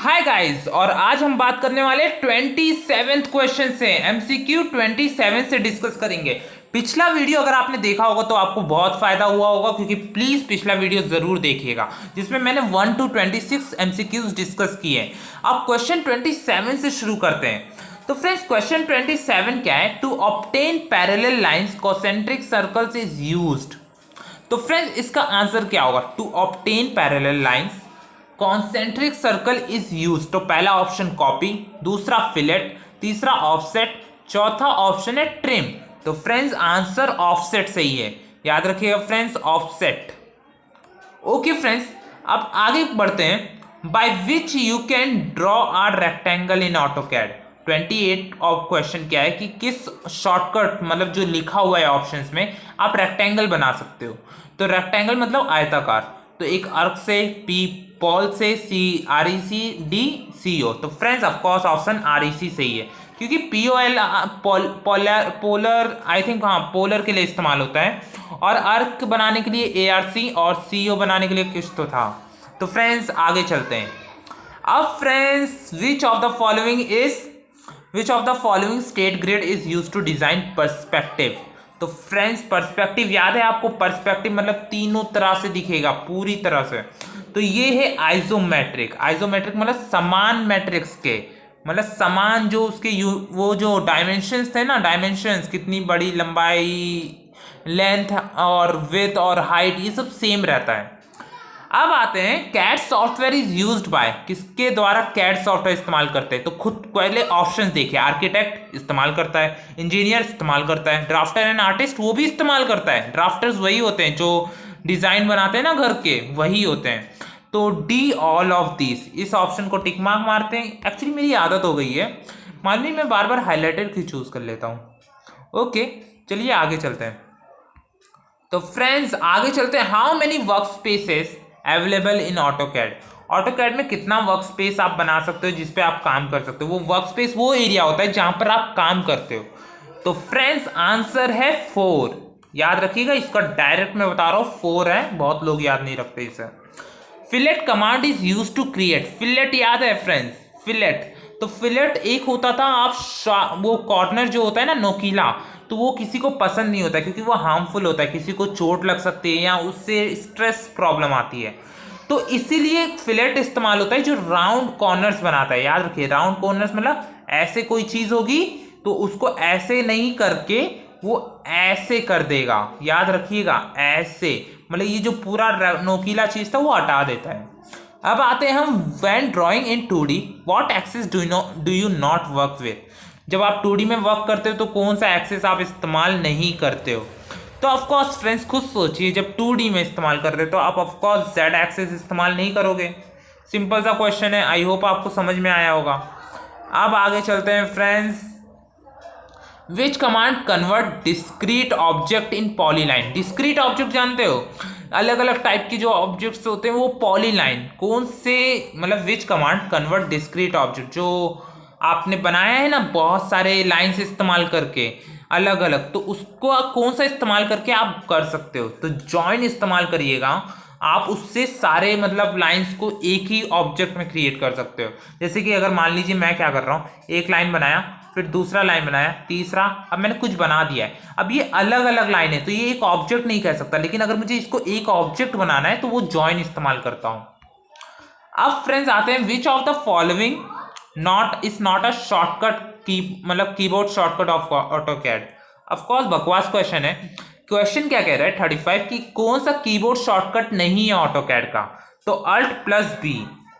Hi guys, और आज हम बात करने वाले 27th क्वेश्चन से। एमसीक्यू 27 से डिस्कस करेंगे। पिछला वीडियो अगर आपने देखा होगा तो आपको बहुत फायदा हुआ होगा, क्योंकि प्लीज पिछला वीडियो जरूर देखिएगा जिसमें मैंने 1 to 26 एमसीक्यूज डिस्कस किए हैं। अब क्वेश्चन 27 से शुरू करते हैं। तो फ्रेंड्स, क्वेश्चन 27 क्या है? To obtain parallel lines concentric circles is used. तो फ्रेंड्स, इसका आंसर क्या होगा? To obtain parallel lines concentric circle is use. तो पहला ऑप्शन कॉपी, दूसरा फिलेट, तीसरा ऑफसेट, चौथा ऑप्शन है ट्रिम। तो फ्रेंड्स, आंसर ऑफसेट सही है, याद रखिएगा फ्रेंड्स, ऑफसेट। ओके फ्रेंड्स, अब आगे बढ़ते हैं। By which you can draw a rectangle in AutoCAD. 28 of question क्या है कि किस शॉर्टकट, मतलब जो लिखा हुआ है ऑप्शंस में, आप रेक्टेंगल बना सकते हो। तो रेक्टेंगल मतलब आयताकार। तो एक अर्क से, पी पॉल से, सी REC, डी CO। तो फ्रेंड्स, ऑफकोर्स ऑप्शन REC सही है, क्योंकि POL पोलर, आई थिंक, हाँ, पोलर के लिए इस्तेमाल होता है, और अर्क बनाने के लिए ARC, और CO बनाने के लिए कुछ तो था। तो फ्रेंड्स, आगे चलते हैं। अब friends, which of the following state grid is use to design perspective. तो फ्रेंड्स, पर्सपेक्टिव याद है आपको? पर्सपेक्टिव मतलब तीनों तरह से दिखेगा, पूरी तरह से। तो ये है आइसोमेट्रिक। आइसोमेट्रिक मतलब समान मैट्रिक्स के, मतलब समान जो उसके वो जो डायमेंशंस थे ना, डायमेंशंस कितनी बड़ी, लंबाई, लेंथ और विड्थ और हाइट, ये सब सेम रहता है। अब आते हैं, CAD software is used by. किसके द्वारा कैड सॉफ्टवेयर इस्तेमाल करते हैं? तो खुद पहले ऑप्शन देखिए। आर्किटेक्ट इस्तेमाल करता है, इंजीनियर इस्तेमाल करता है, ड्राफ्टर एंड आर्टिस्ट वो भी इस्तेमाल करता है। ड्राफ्टर्स वही होते हैं जो डिजाइन बनाते हैं ना घर के, वही होते हैं। तो डी ऑल ऑफ दिस, इस ऑप्शन को टिक मार्क मारते हैं। एक्चुअली मेरी आदत हो गई है, मान ली मैं बार बार हाईलाइटेड की चूज कर लेता हूँ। ओके, चलिए आगे चलते हैं। तो फ्रेंड्स, आगे चलते हैं। How many work spaces available in AutoCAD. AutoCAD में कितना वर्क स्पेस आप बना सकते हो जिसपे आप काम कर सकते हो? वो वर्क स्पेस वो एरिया होता है जहां पर आप काम करते हो। तो फ्रेंड्स, आंसर है 4। याद रखिएगा, इसका डायरेक्ट मैं बता रहा हूं 4 है, बहुत लोग याद नहीं रखते इसे। Fillet command is use to create. Fillet याद है फ्रेंड्स? फिलेट, तो फिलेट एक होता था, आप वो कॉर्नर जो होता है ना, नोकीला, तो वो किसी को पसंद नहीं होता, क्योंकि वो हार्मफुल होता है, किसी को चोट लग सकती है या उससे स्ट्रेस प्रॉब्लम आती है। तो इसीलिए फिलेट इस्तेमाल होता है जो राउंड कॉर्नर्स बनाता है। याद रखिए, राउंड कॉर्नर्स मतलब ऐसे कोई चीज होगी तो उसको ऐसे नहीं करके वो ऐसे कर देगा। याद रखिएगा, ऐसे, मतलब ये जो पूरा नोकीला चीज था वो हटा देता है। अब आते हैं हम, when drawing in 2D what axis do you not work with. जब आप 2D में वर्क करते हो तो कौन सा एक्सिस आप इस्तेमाल नहीं करते हो? तो ऑफकोर्स फ्रेंड्स, खुद सोचिए, जब 2D में इस्तेमाल कर रहे हो तो आप ऑफकोर्स Z एक्सिस इस्तेमाल नहीं करोगे। सिंपल सा क्वेश्चन है, आई होप आपको समझ में आया होगा। अब आगे चलते हैं friends. Which command convert discrete object in polyline. Discrete object जानते हो? अलग अलग टाइप के जो ऑब्जेक्ट्स होते हैं वो पॉलीलाइन। कौन से, मतलब विच कमांड कन्वर्ट डिस्क्रीट ऑब्जेक्ट, जो आपने बनाया है ना बहुत सारे लाइंस इस्तेमाल करके अलग अलग, तो उसको कौन सा इस्तेमाल करके आप कर सकते हो? तो जॉइन इस्तेमाल करिएगा, आप उससे सारे मतलब लाइंस को एक ही ऑब्जेक्ट में क्रिएट कर सकते हो। जैसे कि अगर मान लीजिए मैं क्या कर रहा हूँ, एक लाइन बनाया, फिर दूसरा लाइन बनाया, तीसरा, अब मैंने कुछ बना दिया है। अब ये अलग अलग लाइन है तो ये एक ऑब्जेक्ट नहीं कह सकता, लेकिन अगर मुझे इसको एक ऑब्जेक्ट बनाना है तो वो जॉइन इस्तेमाल करता हूं। अब फ्रेंड्स आते हैं, which of the following not is not a shortcut की, मतलब keyboard shortcut of AutoCAD. Of course बकवास क्वेश्चन है। क्वेश्चन क्या कह रहा है 35 की, कौन सा कीबोर्ड शॉर्टकट नहीं है ऑटोकैड का? तो Alt+B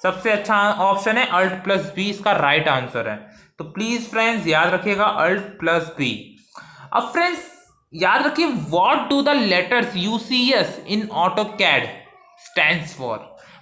सबसे अच्छा ऑप्शन है। Alt+B इसका राइट आंसर है। तो प्लीज फ्रेंड्स याद रखिएगा, Alt+B। अब फ्रेंड्स याद रखिए, what do the letters UCS in AutoCAD stands for.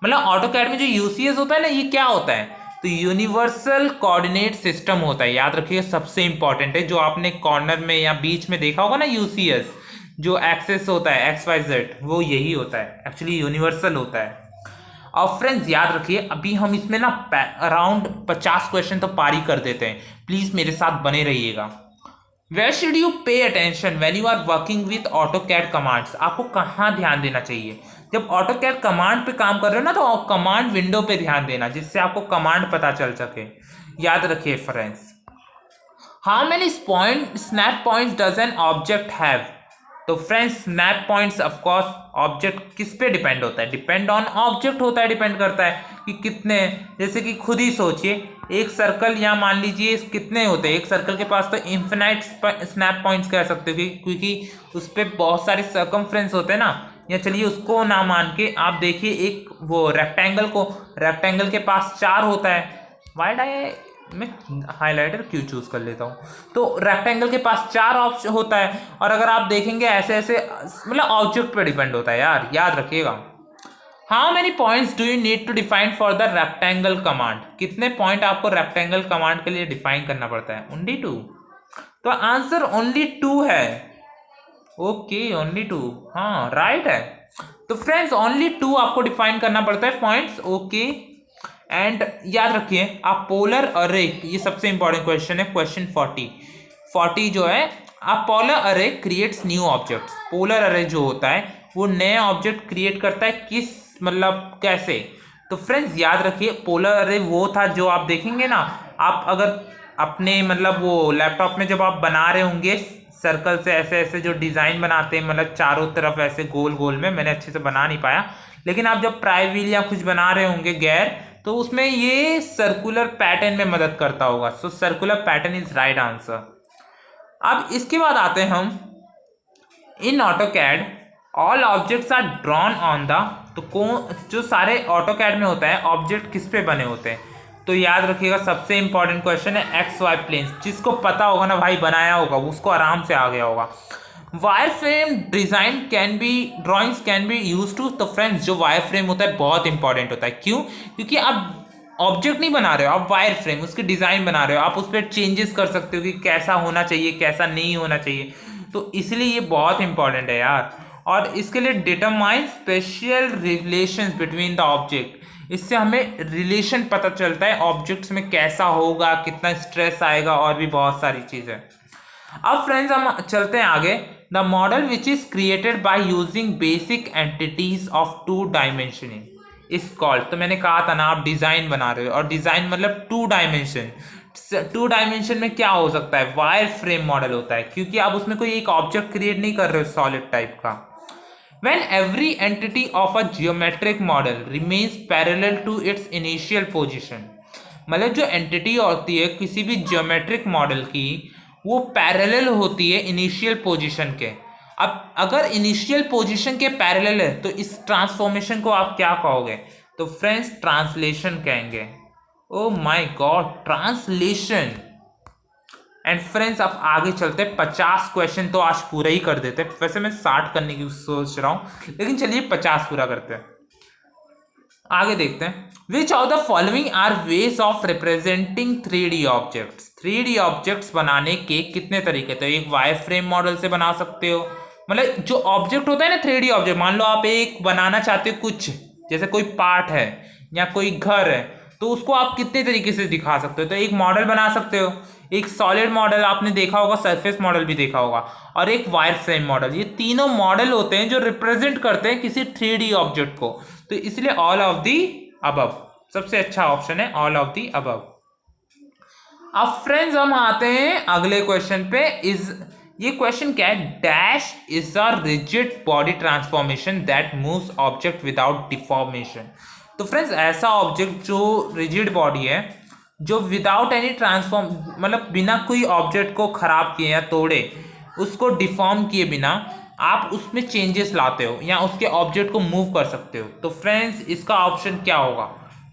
मतलब ऑटोकैड में जो UCS होता है ना, ये क्या होता है? तो यूनिवर्सल कोऑर्डिनेट सिस्टम होता है। याद रखिए, सबसे इंपॉर्टेंट है, जो आपने कॉर्नर में या बीच में देखा होगा ना UCS, जो एक्सेस होता है XYZ, वो यही होता है, एक्चुअली यूनिवर्सल होता है। और फ्रेंड्स याद रखिए, अभी हम इसमें ना अराउंड 50 क्वेश्चन तो पारी कर देते हैं। प्लीज मेरे साथ बने रहिएगा। Where should you pay attention when you are working with AutoCAD commands? आपको कहाँ ध्यान देना चाहिए? जब ऑटोकैड कमांड पे काम कर रहे हो ना, तो कमांड विंडो पे ध्यान देना, जिससे आपको कमांड पता चल सके। याद रखिए friends. How many snap points does an object have? तो friends snap points of course object किस पे डिपेंड होता है? डिपेंड ऑन ऑब्जेक्ट होता है, डिपेंड करता है कि कितने। जैसे कि खुद ही सोचिए, एक सर्कल या मान लीजिए कितने होते हैं, एक सर्कल के पास तो इन्फिनाइट स्नैप पॉइंट्स कह सकते हो, क्योंकि उस पर बहुत सारे सर्कमफ्रेंस होते हैं ना। या चलिए उसको ना मान के आप देखिए, एक वो रेक्टेंगल के पास 4 होता है। वाइड आई मैं हाइलाइटर क्यों चूज कर लेता हूँ? तो रेक्टेंगल के पास 4 ऑप्शन होता है, और अगर आप देखेंगे ऐसे ऐसे, मतलब ऑब्जेक्ट पे डिपेंड होता है यार, याद रखिएगा। How many points do you need to define for the rectangle command? कितने पॉइंट आपको रेक्टेंगल कमांड के लिए डिफाइन करना पड़ता है? ओनली 2। तो आंसर ओनली 2 है। ओके ओनली 2, हाँ राइट है। तो फ्रेंड्स ओनली 2 आपको डिफाइन करना पड़ता है पॉइंट्स। ओके एंड याद रखिए आप पोलर अरे, ये सबसे इंपॉर्टेंट क्वेश्चन है, क्वेश्चन 40 जो है, आप पोलर अरे क्रिएट्स न्यू ऑब्जेक्ट्स। पोलर अरे जो होता है वो नए ऑब्जेक्ट क्रिएट करता है, किस मतलब कैसे? तो फ्रेंड्स याद रखिए पोलर अरे वो था जो आप देखेंगे ना, आप अगर अपने मतलब वो लैपटॉप में जब आप बना रहे होंगे सर्कल से ऐसे ऐसे जो डिज़ाइन बनाते हैं, मतलब चारों तरफ ऐसे गोल गोल में, मैंने अच्छे से बना नहीं पाया, लेकिन आप जब प्राइवील या कुछ बना रहे होंगे गैर, तो उसमें ये सर्कुलर पैटर्न में मदद करता होगा। So circular pattern is right answer. अब इसके बाद आते हैं हम in AutoCAD all objects are drawn on the, तो कौन जो सारे ऑटोकैड में होता है ऑब्जेक्ट किस पे बने होते हैं? तो याद रखिएगा सबसे इंपॉर्टेंट क्वेश्चन है एक्स वाई प्लेन्स। जिसको पता होगा ना भाई, बनाया होगा, उसको आराम से आ गया होगा। Wire frame design can be drawings can be use to, तो फ्रेंड्स जो वायर फ्रेम होता है बहुत इंपॉर्टेंट होता है। क्यों? क्योंकि आप ऑब्जेक्ट नहीं बना रहे हो, आप वायर फ्रेम उसकी डिजाइन बना रहे हो, आप उस पर चेंजेस कर सकते हो कि कैसा होना चाहिए कैसा नहीं होना चाहिए, तो इसलिए ये बहुत इंपॉर्टेंट है यार। और इसके लिए determine special relations between the object, इससे हमें रिलेशन पता चलता है ऑब्जेक्ट्स में कैसा होगा, कितना स्ट्रेस आएगा, और भी बहुत सारी चीज़ें। अब फ्रेंड्स हम चलते हैं आगे। The model which is created by using basic entities of 2 dimensioning is called, तो मैंने कहा था ना आप डिजाइन बना रहे हो, और डिजाइन मतलब 2 डायमेंशन। 2 डायमेंशन में क्या हो सकता है? वायर फ्रेम मॉडल होता है, क्योंकि आप उसमें कोई एक ऑब्जेक्ट क्रिएट नहीं कर रहे हो सॉलिड टाइप का। When every entity of a geometric model remains parallel to its initial position, मतलब जो एंटिटी होती है किसी भी जियोमेट्रिक मॉडल की, वो पैरेलल होती है इनिशियल पोजीशन के। अब अगर इनिशियल पोजीशन के पैरेलल है तो इस ट्रांसफॉर्मेशन को आप क्या कहोगे? तो फ्रेंड्स ट्रांसलेशन कहेंगे। Oh my God, translation. And friends अब आगे चलते हैं, 50 क्वेश्चन तो आज पूरा ही कर देते हैं। वैसे मैं 60 करने की सोच रहा हूँ, लेकिन चलिए 50 पूरा करते हैं। आगे देखते हैं। Which of the following are ways of representing 3D objects? 3D objects बनाने के कितने तरीके? तो एक वायर फ्रेम मॉडल से बना सकते हो, मतलब जो ऑब्जेक्ट होता है ना 3D ऑब्जेक्ट, मान लो आप एक बनाना चाहते हो कुछ, जैसे कोई पार्ट है या कोई घर है, तो उसको आप कितने तरीके से दिखा सकते हो? तो एक मॉडल बना सकते हो, एक सॉलिड मॉडल आपने देखा होगा, सरफेस मॉडल भी देखा होगा, और एक वायर फ्रेम मॉडल। ये तीनों मॉडल होते हैं जो रिप्रेजेंट करते हैं किसी 3D ऑब्जेक्ट को, तो इसलिए ऑल ऑफ दी अबव सबसे अच्छा ऑप्शन है, ऑल ऑफ दी अबव। अब फ्रेंड्स हम आते हैं अगले क्वेश्चन पे। ये क्वेश्चन क्या है? Dash is a rigid body transformation that moves object without deformation. तो फ्रेंड्स ऐसा ऑब्जेक्ट जो रिजिड बॉडी है, जो विदाउट एनी ट्रांसफॉर्म, मतलब बिना कोई ऑब्जेक्ट को खराब किए या तोड़े, उसको डिफॉर्म किए बिना आप उसमें चेंजेस लाते हो या उसके ऑब्जेक्ट को मूव कर सकते हो। तो फ्रेंड्स इसका ऑप्शन क्या होगा?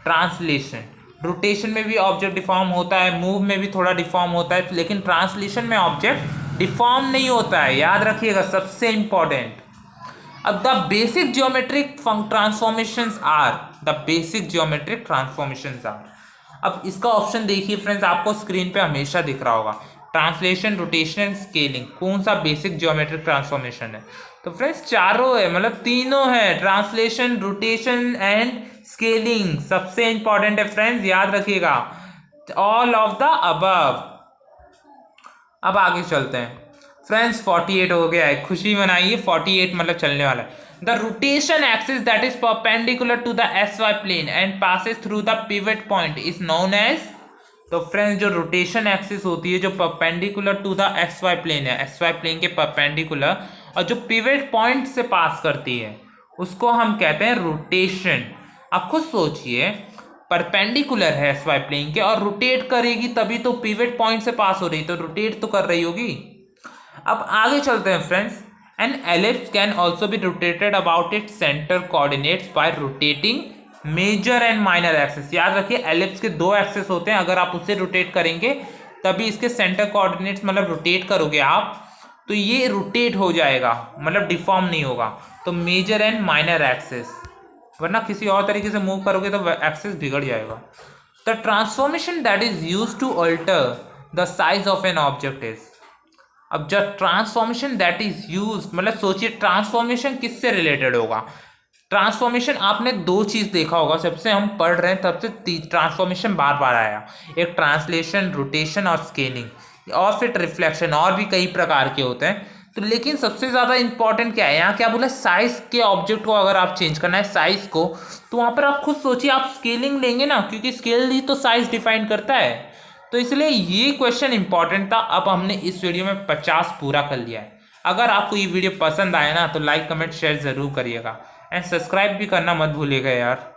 ट्रांसलेशन। रोटेशन में भी ऑब्जेक्ट डिफॉर्म होता है, मूव में भी थोड़ा डिफॉर्म होता है, लेकिन ट्रांसलेशन में ऑब्जेक्ट डिफॉर्म नहीं होता है, याद रखिएगा, सबसे इंपॉर्टेंट। अब the basic geometric transformations are, the basic geometric transformations are. अब इसका ऑप्शन देखिए फ्रेंड्स, आपको स्क्रीन पे हमेशा दिख रहा होगा, ट्रांसलेशन, रोटेशन, स्केलिंग। कौन सा बेसिक जियोमेट्रिक ट्रांसफॉर्मेशन है? तो फ्रेंड्स चारों है, मतलब तीनों है, ट्रांसलेशन, रोटेशन एंड स्केलिंग। सबसे इंपॉर्टेंट है फ्रेंड्स, याद रखिएगा, ऑल ऑफ द अबव। अब आगे चलते हैं फ्रेंड्स। 48 हो गया है, खुशी मनाइए, 48 मतलब चलने वाला है। The rotation axis that is perpendicular to the x y plane and passes through the pivot point is known as. तो फ्रेंड्स जो रोटेशन एक्सिस होती है जो perpendicular to the x y plane है, एक्स वाई प्लेन के perpendicular, और जो pivot point से पास करती है उसको हम कहते हैं रोटेशन। आप खुद सोचिए, परपेंडिकुलर है एस वाई प्लेन के और रोटेट करेगी तभी तो पिवट पॉइंट से पास हो रही, तो रोटेट तो कर रही होगी। अब आगे चलते हैं friends. An ellipse can also be rotated about its centre coordinates by rotating major and minor axis. याद रखिए एलिप्स के दो एक्सिस होते हैं, अगर आप उससे रोटेट करेंगे तभी इसके सेंटर कोऑर्डिनेट्स मतलब रोटेट करोगे आप तो ये रोटेट हो जाएगा, मतलब डिफॉर्म नहीं होगा। तो मेजर एंड माइनर एक्सिस, वरना किसी और तरीके से मूव करोगे तो एक्सिस बिगड़ जाएगा। The transformation that is use to alter the size of an object is. अब जब ट्रांसफॉर्मेशन दैट इज यूज, मतलब सोचिए ट्रांसफॉर्मेशन किससे रिलेटेड होगा। ट्रांसफॉर्मेशन आपने दो चीज देखा होगा, सबसे हम पढ़ रहे हैं तब से ट्रांसफॉर्मेशन बार बार आया, एक ट्रांसलेशन, रोटेशन और स्केलिंग, और फिर रिफ्लेक्शन, और भी कई प्रकार के होते हैं। तो लेकिन सबसे ज़्यादा इंपॉर्टेंट क्या है यहाँ, क्या बोला, साइज के ऑब्जेक्ट को अगर आप चेंज करना है साइज को, तो वहाँ पर आप खुद सोचिए आप स्केलिंग लेंगे ना, क्योंकि स्केल ही तो साइज डिफाइन करता है। तो इसलिए ये क्वेश्चन इंपॉर्टेंट था। अब हमने इस वीडियो में 50 पूरा कर लिया है। अगर आपको ये वीडियो पसंद आया ना तो लाइक कमेंट शेयर ज़रूर करिएगा एंड सब्सक्राइब भी करना मत भूलिएगा यार।